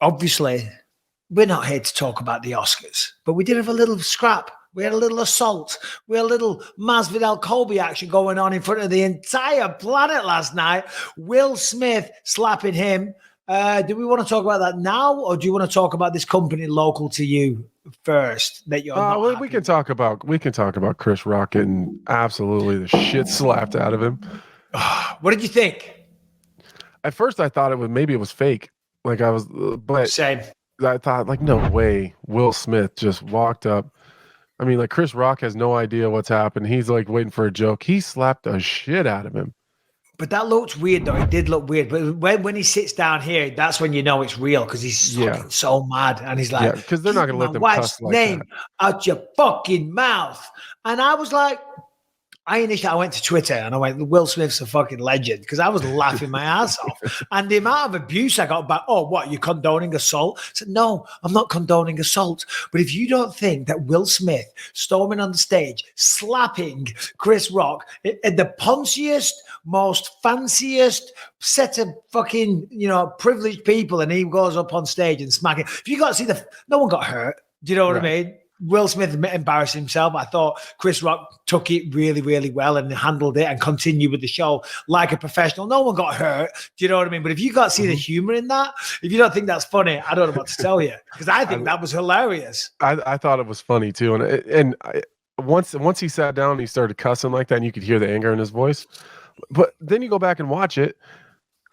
obviously, we're not here to talk about the Oscars, but we did have a little scrap. We had a little assault. We had a little Masvidal Colby action going on in front of the entire planet last night. Will Smith slapping him. Do we want to talk about that now, or do you want to talk about this company local to you first? That you're not we can talk about Chris Rock getting absolutely the shit slapped out of him. What did you think? At first, I thought maybe it was fake. Like I was, but same. I thought, like, no way, Will Smith just walked up. I mean, like, Chris Rock has no idea what's happened. He's like waiting for a joke. He slapped the shit out of him. But that looked weird, though. It did look weird. But when he sits down here, that's when you know it's real, because he's so mad. And he's like, because they're not going to let them cuss like name that out your fucking mouth. And I was like, I went to Twitter and I went, Will Smith's a fucking legend, because I was laughing my ass off. And the amount of abuse I got back, what, you're condoning assault? I said, no, I'm not condoning assault. But if you don't think that Will Smith storming on the stage, slapping Chris Rock, the ponciest, most fanciest set of fucking, privileged people, and he goes up on stage and smacking. If you got to see no one got hurt. Do you know what I mean? Will Smith embarrassed himself. I thought Chris Rock took it really, really well and handled it and continued with the show like a professional. No one got hurt. Do you know what I mean? But if you got to see the humor in that, if you don't think that's funny, I don't know what to tell you, because I think that was hilarious. I thought it was funny too. And once he sat down and he started cussing like that, and you could hear the anger in his voice. But then you go back and watch it,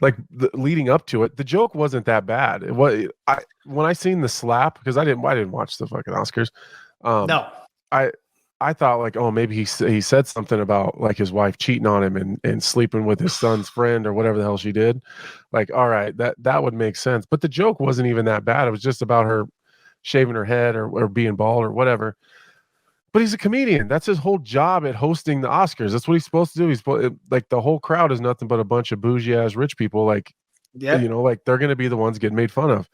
like leading up to it, the joke wasn't that bad. It was when I seen the slap, because I didn't watch the fucking Oscars. No, I thought, like, oh, maybe he said something about, like, his wife cheating on him and sleeping with his son's friend or whatever the hell she did. Like, all right, that would make sense. But the joke wasn't even that bad. It was just about her shaving her head or being bald or whatever. But he's a comedian. That's his whole job at hosting the Oscars. That's what he's supposed to do. He's like, the whole crowd is nothing but a bunch of bougie ass rich people. Like, like, they're going to be the ones getting made fun of.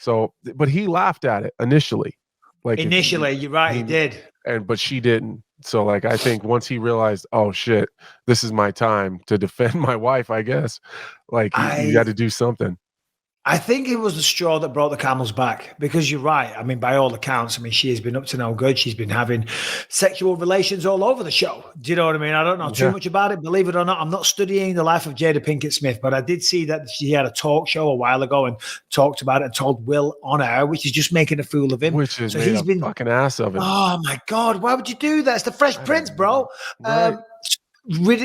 So, but he laughed at it initially. Like, you're right, he did. But she didn't. So, like, I think once he realized, oh shit, this is my time to defend my wife, I guess, like, you got to do something. I think it was the straw that brought the camel's back, because you're right. I mean, by all accounts, she has been up to no good. She's been having sexual relations all over the show. Do you know what I mean? I don't know too much about it. Believe it or not, I'm not studying the life of Jada Pinkett Smith, but I did see that she had a talk show a while ago and talked about it and told Will on air, which is just making a fool of him. Which is he's been fucking ass of him. Oh my God, why would you do that? It's the Fresh Prince, bro. Right.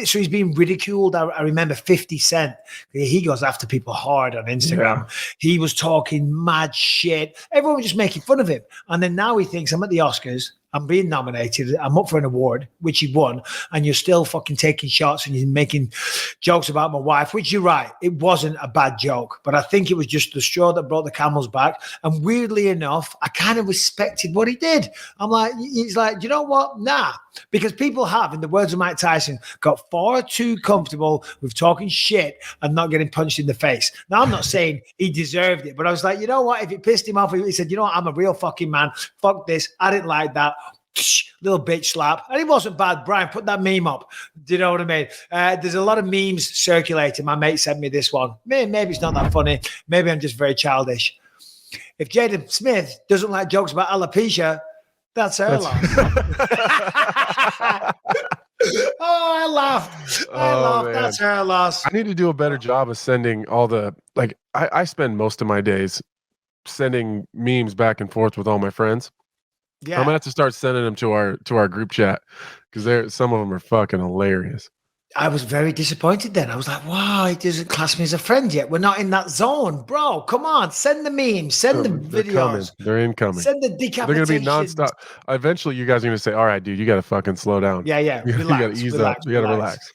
So he's being ridiculed. I remember 50 Cent. He goes after people hard on Instagram. Yeah. He was talking mad shit. Everyone was just making fun of him. And then now he thinks, I'm at the Oscars. I'm being nominated. I'm up for an award, which he won. And you're still fucking taking shots and you're making jokes about my wife, which you're right. It wasn't a bad joke, but I think it was just the straw that brought the camel's back. And weirdly enough, I kind of respected what he did. I'm like, he's like, you know what? Nah. Because people have, in the words of Mike Tyson, got far too comfortable with talking shit and not getting punched in the face. Now, I'm not saying he deserved it, but I was like, you know what? If it pissed him off, he said, you know what? I'm a real fucking man. Fuck this. I didn't like that. Little bitch slap. And it wasn't bad. Brian, put that meme up. Do you know what I mean? There's a lot of memes circulating. My mate sent me this one. Maybe it's not that funny. Maybe I'm just very childish. If Jada Smith doesn't like jokes about alopecia, that's her loss. I laughed. Man. That's her loss. I need to do a better job of sending all the, like, I spend most of my days sending memes back and forth with all my friends. Yeah. I'm gonna have to start sending them to our group chat, because some of them are fucking hilarious. I was very disappointed then. I was like, wow, he doesn't class me as a friend yet. We're not in that zone. Bro, come on. Send the memes. Send the videos. They're incoming. Send the decapitation. They're going to be nonstop. Eventually, you guys are going to say, all right, dude, you got to fucking slow down. Yeah. You got to ease up. You got to relax.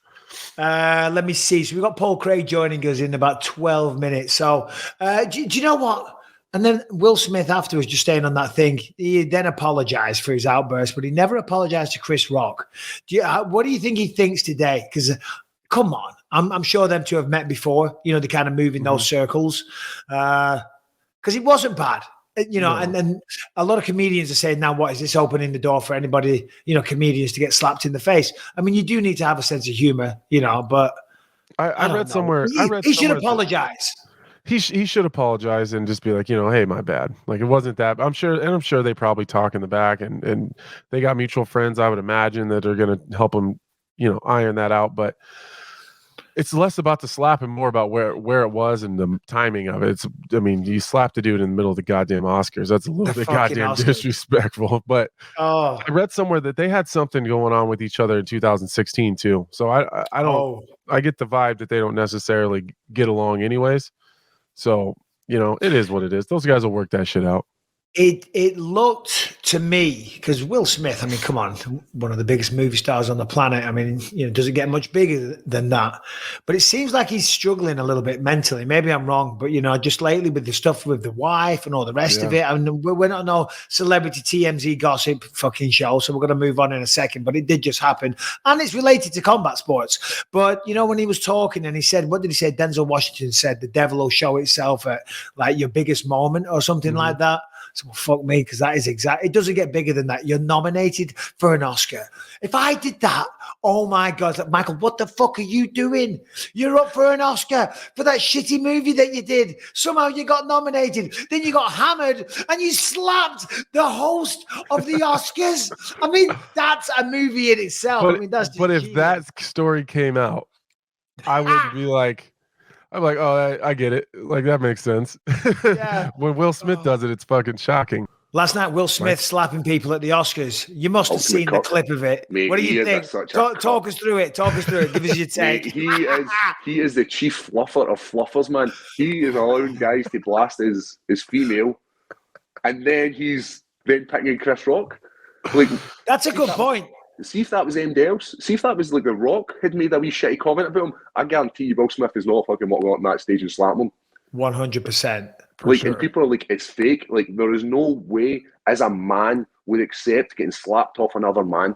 Let me see. So we've got Paul Craig joining us in about 12 minutes. So do you know what? And then Will Smith afterwards, just staying on that thing, he then apologized for his outburst, but he never apologized to Chris Rock. What do you think he thinks today? Because come on, I'm sure them two have met before. They kind of move in those circles. Because it wasn't bad. And then a lot of comedians are saying, now what is this opening the door for anybody, comedians to get slapped in the face? I mean, you do need to have a sense of humor, but I read somewhere. He should apologize. he should apologize and just be like, hey, my bad. Like, it wasn't that. I'm sure they probably talk in the back, and they got mutual friends, I would imagine, that are going to help him, iron that out. But it's less about the slap and more about where it was and the timing of it. You slapped a dude in the middle of the goddamn Oscars. That's a little bit goddamn disrespectful. But I read somewhere that they had something going on with each other in 2016 too. So I get the vibe that they don't necessarily get along anyways. So, it is what it is. Those guys will work that shit out. It looked to me, because Will Smith, I mean, come on, one of the biggest movie stars on the planet. I mean, does it get much bigger than that? But it seems like he's struggling a little bit mentally. Maybe I'm wrong, but just lately with the stuff with the wife and all the rest of it. I mean, we're not no celebrity TMZ gossip fucking show, so we're going to move on in a second. But it did just happen, and it's related to combat sports. But when he was talking and he said, what did he say? Denzel Washington said, "The devil will show itself at like your biggest moment," or something like that. So fuck me, because that is exact. It doesn't get bigger than that. You're nominated for an Oscar. If I did that, oh my God, like, Michael, what the fuck are you doing? You're up for an Oscar for that shitty movie that you did. Somehow you got nominated. Then you got hammered and you slapped the host of the Oscars. I mean, that's a movie in itself. But if that story came out, I would be like, I'm like, oh, I get it. Like, that makes sense. Yeah. When Will Smith does it, it's fucking shocking. Last night, Will Smith slapping people at the Oscars. You must have seen the clip of it. Mate, what do you think? Talk us through it. Talk us through it. Give us your take. Mate, he is the chief fluffer of fluffers, man. He is allowing guys to blast his female, and then he's picking Chris Rock. Like, that's a good point. See if that was anybody else. See if that was like The Rock had made a wee shitty comment about him. I guarantee you, Will Smith is not fucking walking on that stage and slapping him. 100%. And people are like, it's fake. Like, there is no way as a man would accept getting slapped off another man.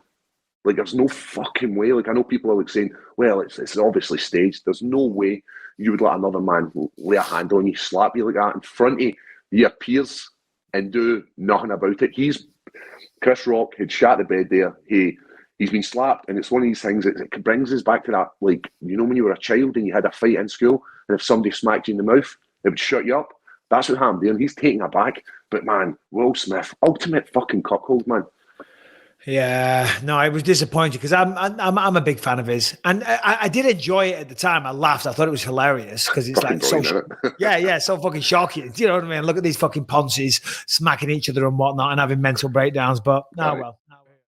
Like, there's no fucking way. Like, I know people are like saying, well, it's obviously staged. There's no way you would let another man lay a hand on you, slap you like that in front of your peers and do nothing about it. Chris Rock had shat the bed there. He's been slapped, and it's one of these things that it brings us back to that, like, when you were a child and you had a fight in school, and if somebody smacked you in the mouth, it would shut you up. That's what happened there, and he's taking it back. But man, Will Smith, ultimate fucking cuckold, man. Yeah, no, I was disappointed because I'm a big fan of his, and I did enjoy it at the time. I laughed. I thought it was hilarious because it's fucking like so so fucking shocking. You know what I mean? Look at these fucking ponces smacking each other and whatnot and having mental breakdowns. But well.